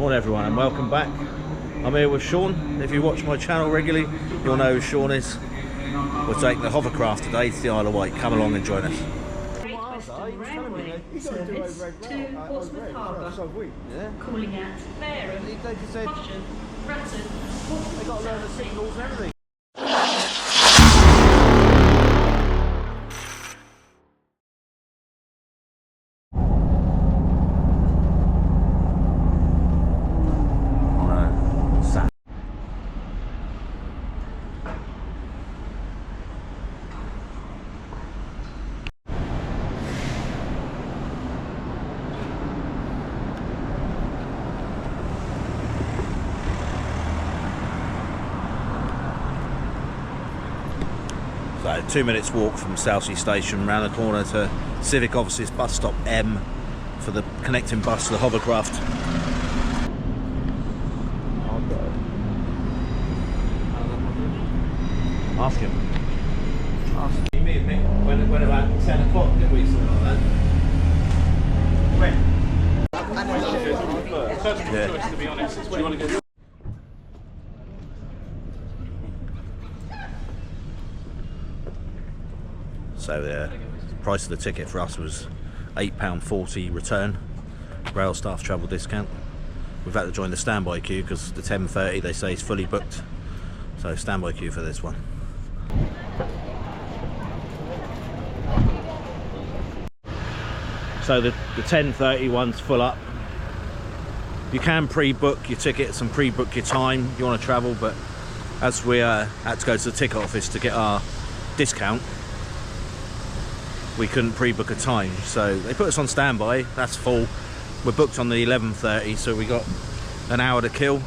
Morning everyone and welcome back. I'm here with Sean. If you watch my channel regularly, you'll know who Sean is. We're taking the Hovercraft today to the Isle of Wight. Come along and join us. Service to Portsmouth Harbour, calling at Fareham, Caution, Bratton, They got to learn the signals and everything. So 2 minutes walk from Southsea Station, round the corner to Civic Offices, bus stop M for the connecting bus to the Hovercraft. Ask him. Ask him. Me and Mick went about 10 o'clock, didn't we? Something like that. When? Yeah. To be honest, do you want to go? So the price of the ticket for us was £8.40 return, rail staff travel discount. We've had to join the standby queue because the 10:30 they say is fully booked. So standby queue for this one. So the 10:30 one's full up. You can pre-book your tickets and pre-book your time if you want to travel, but as we had to go to the ticket office to get our discount, we couldn't pre-book a time, so they put us on standby. That's full. We're booked on the 11:30, so we got an hour to kill.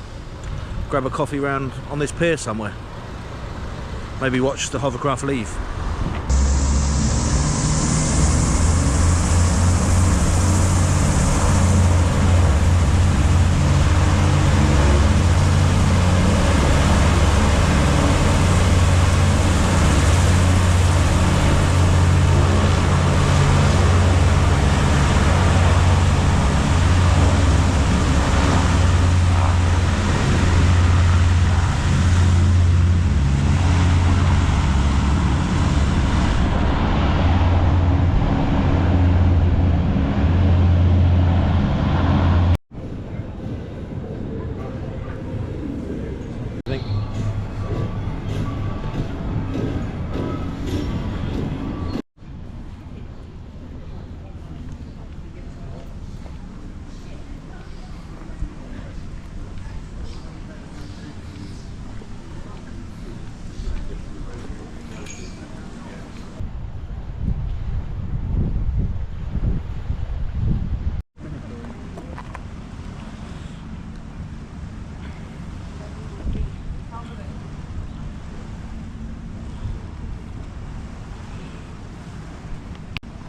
Grab a coffee round on this pier somewhere. Maybe watch the Hovercraft leave.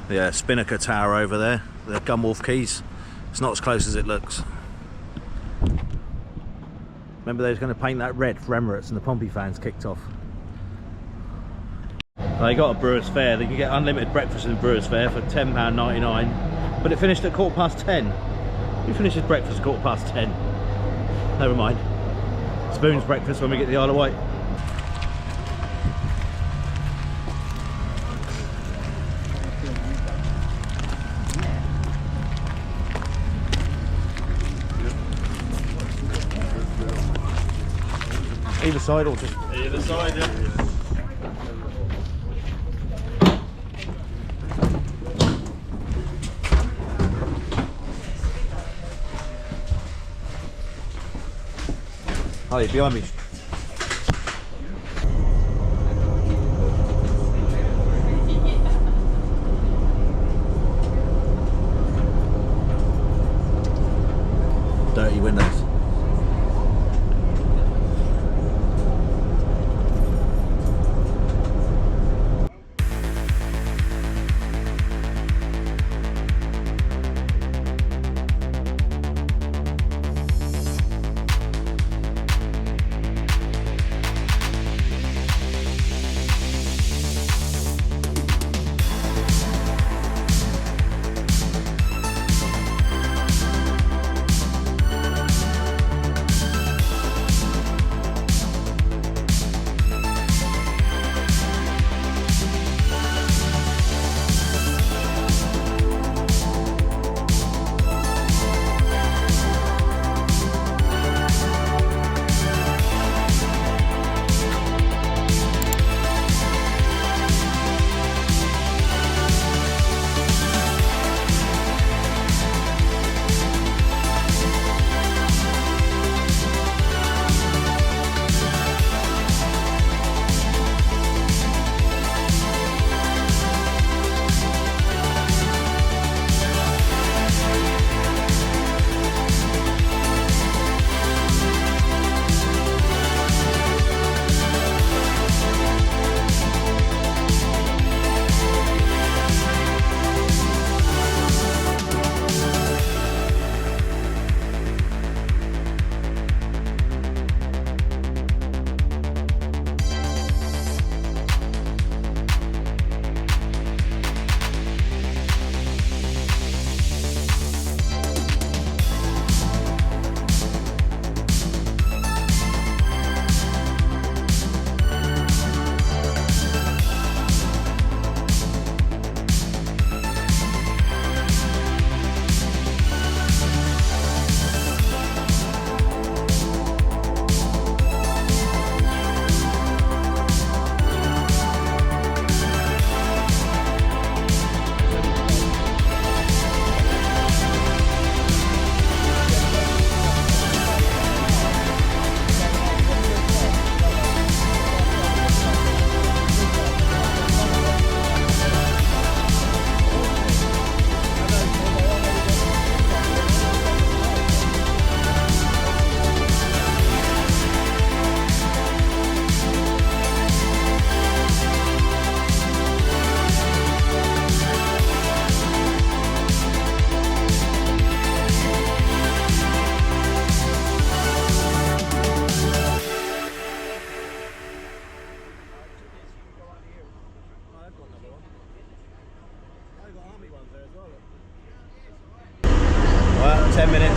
Yeah, Spinnaker Tower over there, the Gunwharf Quays. It's not as close as it looks. Remember they was going to paint that red for Emirates and the Pompey fans kicked off. They got a Brewers Fare. They can get unlimited breakfast in Brewers Fare for £10.99, but it finished at 10:15. Who finishes breakfast at 10:15? Never mind. Spoon's breakfast when we get to the Isle of Wight. Either side or just... Either side, yeah. Oh, you're behind me. Dirty windows.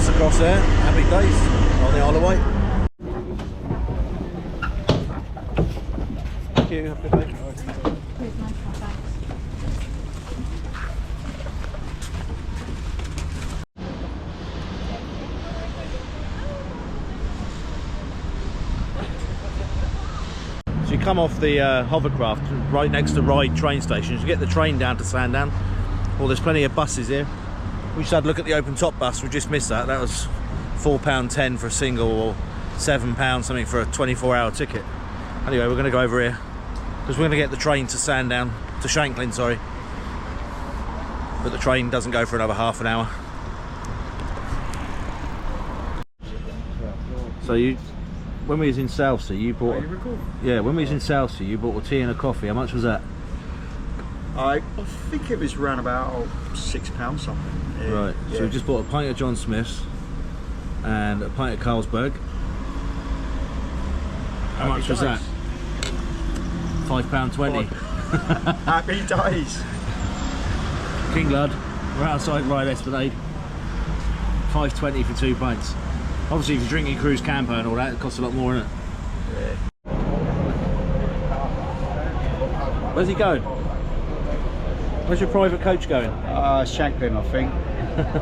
bus across there. Happy days on the Isle of Wight. Thank you. Have a good day. So you come off the Hovercraft right next to Ryde train station. You get the train down to Sandown. Well, there's plenty of buses here. We just had a look at the open top bus. We just missed that. That was £4.10 for a single, or £7 something for a 24-hour ticket. Anyway, we're going to go over here because we're going to get the train to Sandown, to Shanklin, sorry. But the train doesn't go for another half an hour. So when we was in Southsea, you bought. Yeah, when we was in Southsea, you bought a tea and a coffee. How much was that? I think it was around about £6 something. Yeah, right. So yeah. we just bought a pint of John Smith's and a pint of Carlsberg. How much was that? £5.20. Happy days. King Lud. We're outside Ryde Esplanade. £5.20 for 2 pints. Obviously, if you're drinking cruise camper and all that, it costs a lot more, isn't it? Yeah. Where's he going? Where's your private coach going? Shanklin, I think.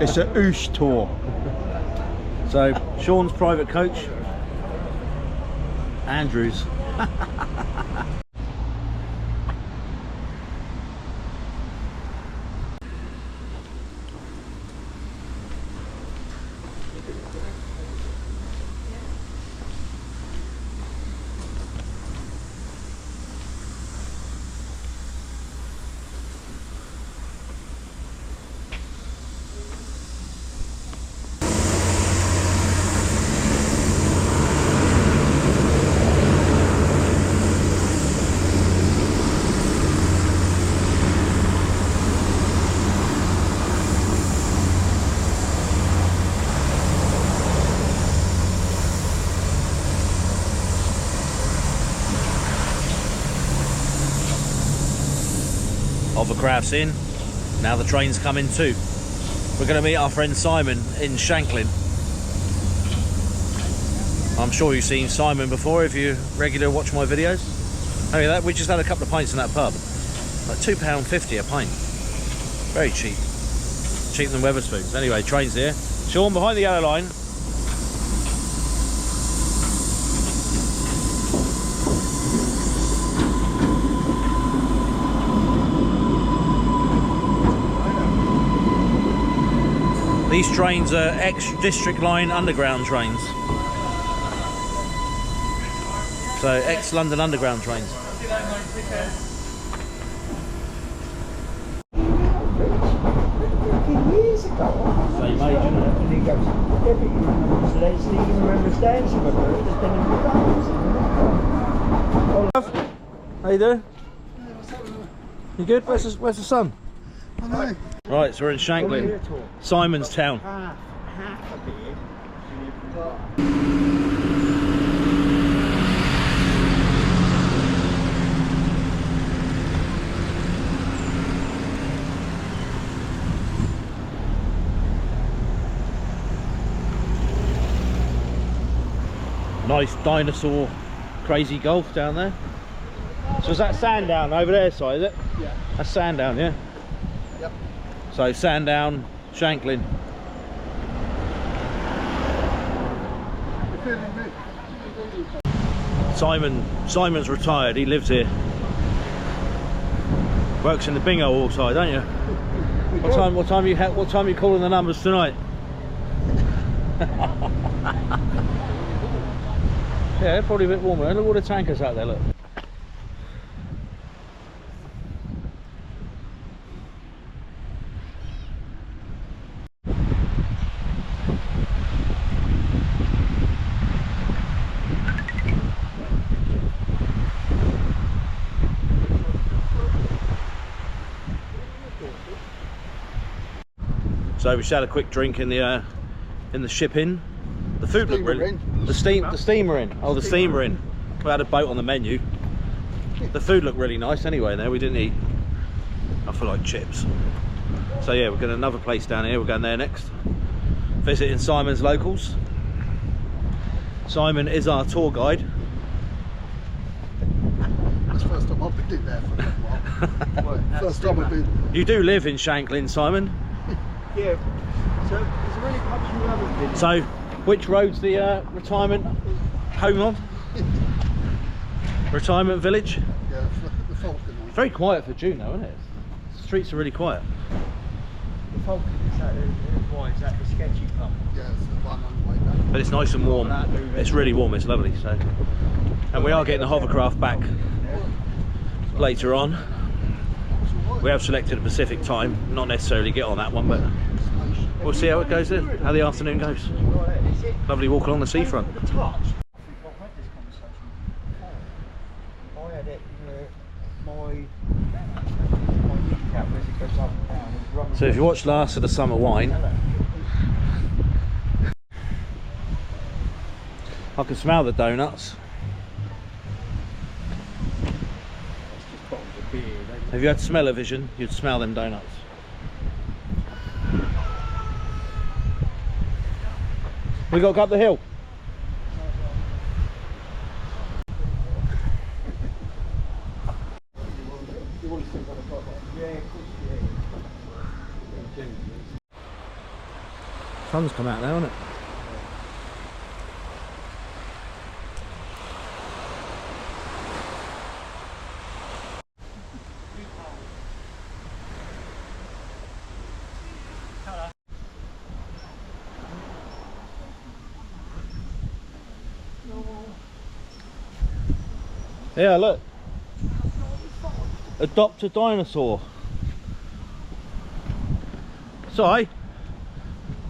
It's a Oosh tour. So, Sean's private coach, Andrews. Hovercraft's in. Now the train's coming too. We're going to meet our friend Simon in Shanklin. I'm sure you've seen Simon before if you regularly watch my videos. Anyway, we just had a couple of pints in that pub. Like £2.50 a pint. Very cheap. Cheaper than Wetherspoons. Anyway, train's here. Sean, behind the yellow line. These trains are ex-District Line Underground trains. So, ex-London Underground trains. Years ago. Same age, isn't it? And he goes, yeah, but you remember Leslie, you remember staying some of her, there's been a few. How you doing? You good? Where's the sun? I know. Right, so we're in Shanklin, Simon's town. Half a beer. Nice dinosaur crazy golf down there. So is that Sandown over there side, is it? Yeah. That's Sandown, yeah? Yep. So Sandown, Shanklin. Simon's retired, he lives here. Works in the bingo hall side, don't you? What time you calling the numbers tonight? Yeah, probably a bit warmer. Look at all the tankers out there, look. So we just had a quick drink in the ship inn. The food looked really. The steamer inn. Oh, the steamer inn. We had a boat on the menu. The food looked really nice anyway. There we didn't eat. I feel like chips. So yeah, we're going to another place down here. We're going there next. visiting Simon's locals. Simon is our tour guide. It's the first time I've been there for a while. First time I've been. You do live in Shanklin, Simon. Yeah. So, is there any pubs you haven't been? So, which road's the retirement home on? Retirement village? Yeah, the Falcon. It's very quiet for June though, isn't it? The streets are really quiet. The Falcon, is that the sketchy pub? Yeah, it's the one on the way back. But it's nice and warm. It's really warm, it's lovely. So, and we are getting the Hovercraft back later on. We have selected a Pacific time, not necessarily get on that one, but we'll see how it goes then, how the afternoon goes. Lovely walk along the seafront. So if you watched last of the summer wine, I can smell the donuts. If you had smell-o-vision, you'd smell them donuts. We got to go up the hill. Sun's come out now, hasn't it? Yeah, look. Adopt a dinosaur. Sorry.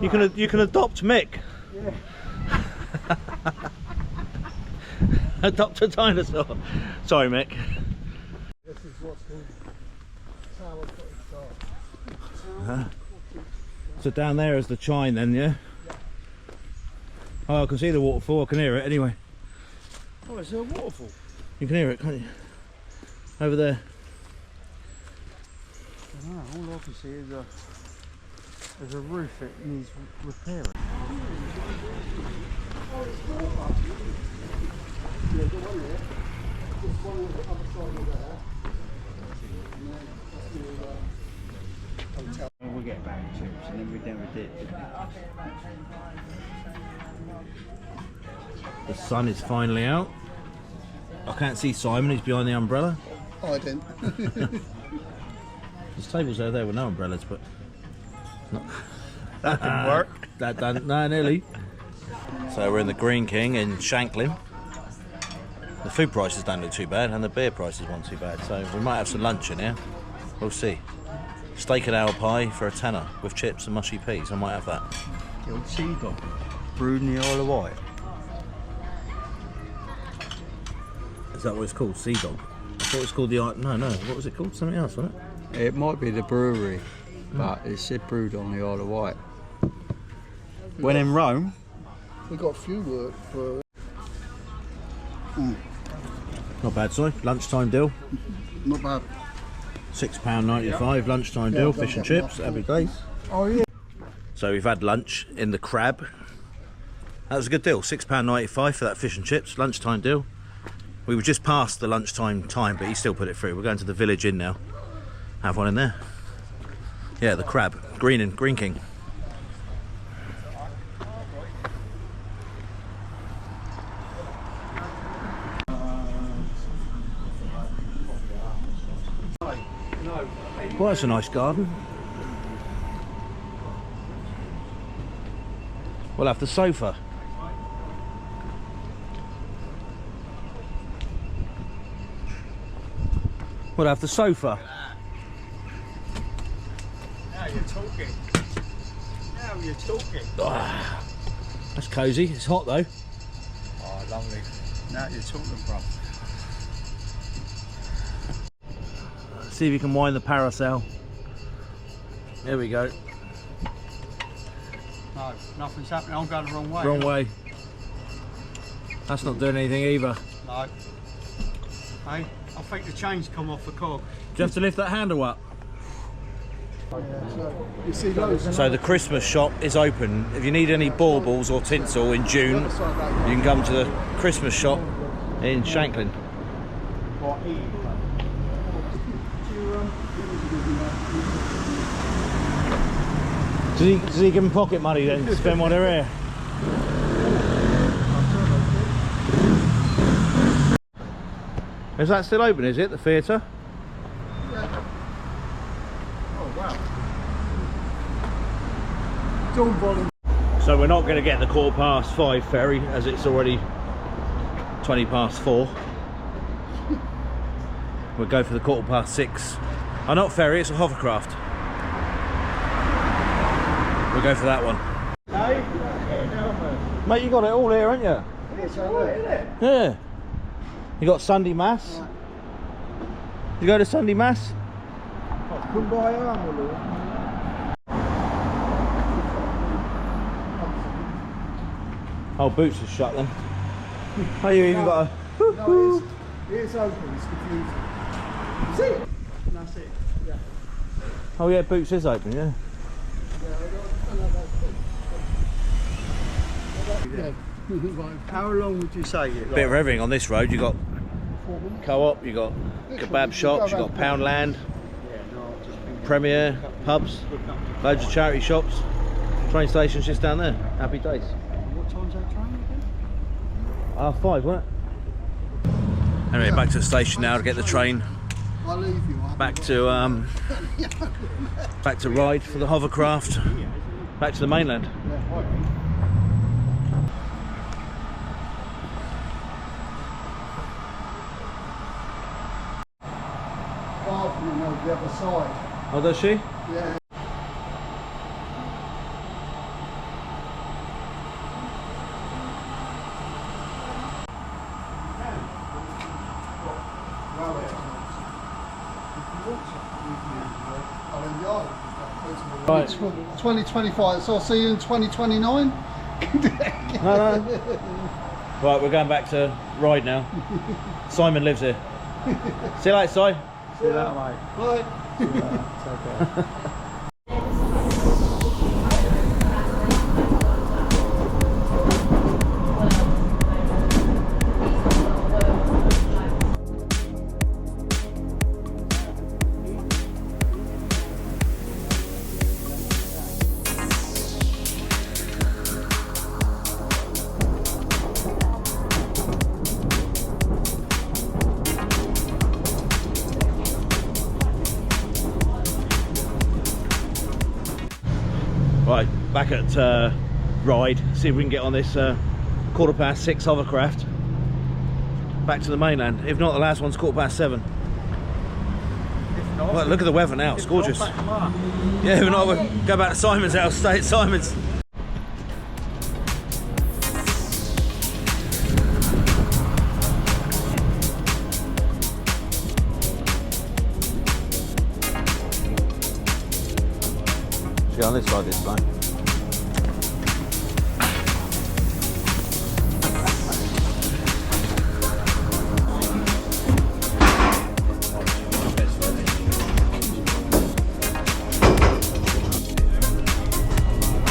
You can adopt Mick. Yeah. Adopt a dinosaur. Sorry, Mick. This is what's called sour cottage. So down there is the chine then, yeah? Oh, I can see the waterfall. I can hear it anyway. Oh, is there a waterfall? You can hear it, can't you? Over there. I don't know, all I can see is a roof that needs repairing. We'll get back to chips and then we never did. The sun is finally out. I can't see Simon, he's behind the umbrella. Oh, I didn't. There's tables over there with no umbrellas, but not. That didn't work. That done, no, nearly. So we're in the Green King in Shanklin. The food prices don't look too bad, and the beer prices weren't too bad. So we might have some lunch in here. We'll see. Steak and ale pie for £10 with chips and mushy peas. I might have that. The old sea dog, brewed in the Isle of Wight. Is that what it's called? Sea Dog? I thought it was called the... No, what was it called? Something else, wasn't it? It might be the brewery, but it said brewed on the Isle of Wight. When in Rome, We got a few work for. Not bad, sorry. Lunchtime deal. Not bad. £6.95 lunchtime deal, fish and chips, happy days. Oh yeah. So we've had lunch in the Crab. That was a good deal, £6.95 for that fish and chips, lunchtime deal. We were just past the lunchtime time, but he still put it through. We're going to the Village Inn now. Have one in there. Yeah, the Crab, Green King. Well, that's a nice garden. We'll have the sofa. We'll have the sofa. now you're talking. Now you're talking. Ah, that's cosy. It's hot though. Oh, lovely. Now you're talking, bro. See if you can wind the parasail. There we go. No, nothing's happening. I'm going the wrong way. Wrong way. That's not doing anything either. No. Hey, I think the chain's come off the cog. Do you have to lift that handle up? You see loads. So the Christmas shop is open. If you need any baubles or tinsel in June, you can come to the Christmas shop in Shanklin. Does he give them pocket money then to spend while they're here? Is that still open, is it, the theatre? Yeah. Oh wow. Dawn volume. So we're not going to get the 5:15 ferry as it's already 4:20. We'll go for the 6:15. Oh, not ferry, it's a hovercraft. We'll go for that one. Mate, you got it all here, haven't you? Yeah. You got Sunday Mass. You go to Sunday Mass? Oh, Boots is shut then. Oh, you even got a... No, it's open, it's confusing. See it? That's it, yeah. Oh yeah, Boots is open, yeah. How long would you say it? Bit of everything on this road. You got Co-op, you got kebab shops, you got Poundland, Premier, pubs, loads of charity shops. Train station's just down there. Happy days. What time's that train again? 5:30, wasn't it? Anyway, back to the station now to get the train I'll leave you. back to Ryde for the hovercraft. Back to the mainland. The other side. Oh, does she? Yeah. Right. 2025, so I'll see you in 2029. No. Right, we're going back to Ryde now. Simon lives here. See you later, Si. See you later, mate. Bye. See you later. Take care. Right, back at Ryde, see if we can get on this 6:15 hovercraft back to the mainland. If not, the last one's 7:15. Well, look at the weather now, it's gorgeous. Yeah, if not, we'll go back to Simon's house, stay at Simon's. On this side this time.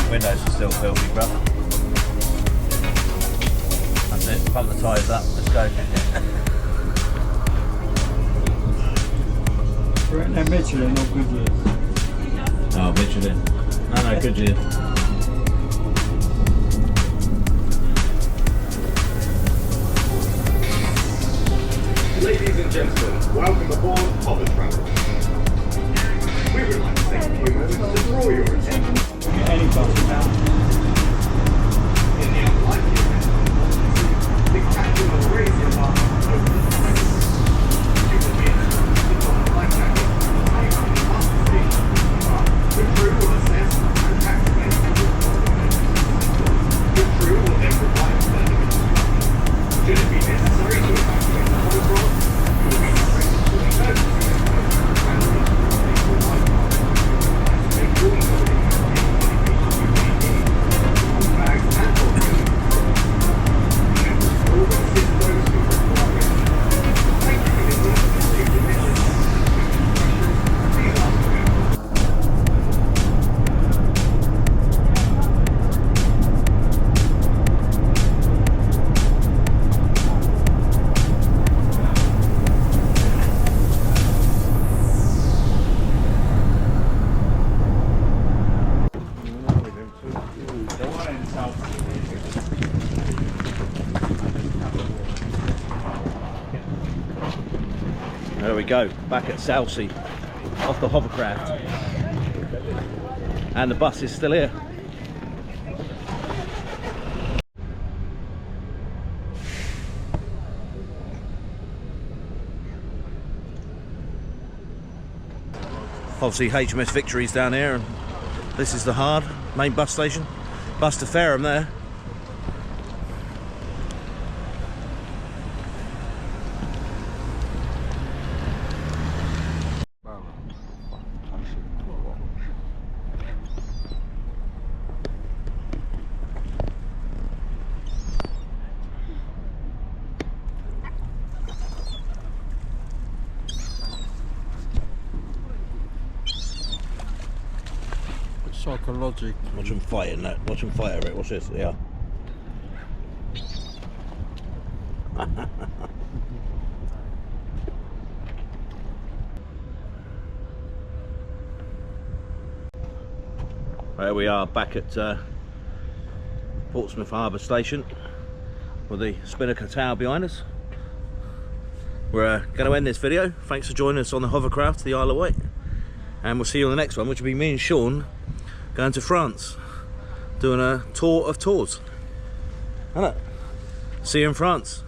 Windows are still filthy, bro. That's it, pump the tyres up, let's go. We're in there Michelin, not Goodyear. Oh, Michelin. No, Goodyear. Ladies and gentlemen, welcome aboard Hovertravel. We would like to take a few moments to draw your attention. Any bus now. In the unlikely event of spectacular racing bar opens. You will be in a life jacket, the type of station. The crew will assess and activate There we go, back at Southsea, off the Hovercraft. And the bus is still here. Obviously HMS Victory's down here, and this is the Hard main bus station. Bus to Fareham there. Psychological. Watch them fighting that. Watch them fight over it. Watch this. Yeah. There we are, back at Portsmouth Harbour Station with the Spinnaker Tower behind us. We're going to end this video. Thanks for joining us on the Hovercraft, the Isle of Wight, and we'll see you on the next one, which will be me and Sean going to France, doing a tour of tours. See you in France.